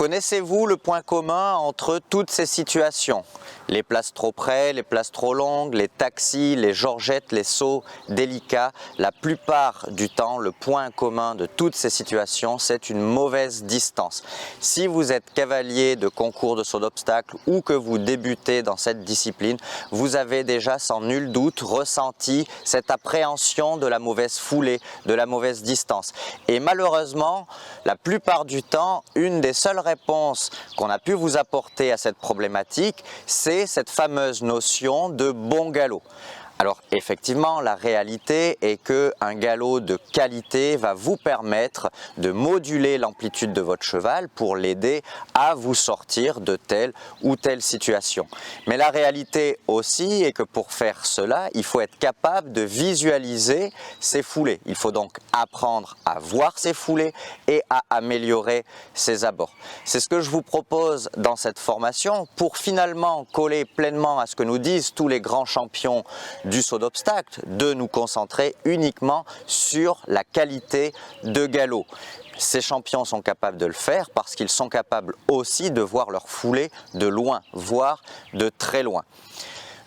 Connaissez-vous le point commun entre toutes ces situations? Les places trop près, les places trop longues, les taxis, les georgettes, les sauts délicats. La plupart du temps, le point commun de toutes ces situations, c'est une mauvaise distance. Si vous êtes cavalier de concours de saut d'obstacle ou que vous débutez dans cette discipline, vous avez déjà sans nul doute ressenti cette appréhension de la mauvaise foulée, de la mauvaise distance. Et malheureusement, la plupart du temps, une des seules réponses qu'on a pu vous apporter à cette problématique, c'est cette fameuse notion de bon galop. Alors effectivement, la réalité est qu'un galop de qualité va vous permettre de moduler l'amplitude de votre cheval pour l'aider à vous sortir de telle ou telle situation. Mais la réalité aussi est que pour faire cela, il faut être capable de visualiser ses foulées. Il faut donc apprendre à voir ses foulées et à améliorer ses abords. C'est ce que je vous propose dans cette formation pour finalement coller pleinement à ce que nous disent tous les grands champions du saut d'obstacle, de nous concentrer uniquement sur la qualité de galop. Ces champions sont capables de le faire parce qu'ils sont capables aussi de voir leur foulée de loin, voire de très loin.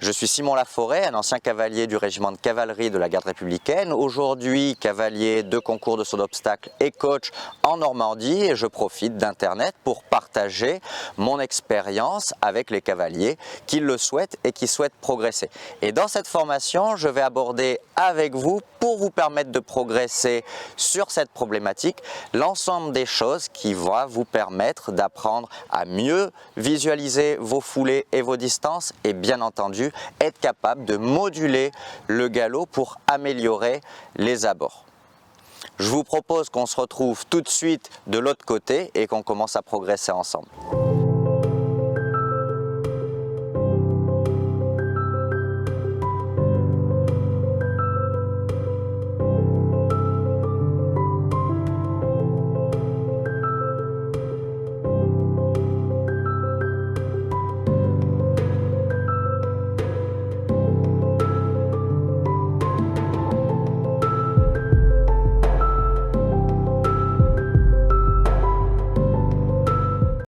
Je suis Simon Laforêt, un ancien cavalier du régiment de cavalerie de la garde républicaine, aujourd'hui cavalier de concours de saut d'obstacle et coach en Normandie, et je profite d'Internet pour partager mon expérience avec les cavaliers qui le souhaitent et qui souhaitent progresser. Et dans cette formation, je vais aborder avec vous, pour vous permettre de progresser sur cette problématique, l'ensemble des choses qui vont vous permettre d'apprendre à mieux visualiser vos foulées et vos distances et bien entendu être capable de moduler le galop pour améliorer les abords. Je vous propose qu'on se retrouve tout de suite de l'autre côté et qu'on commence à progresser ensemble.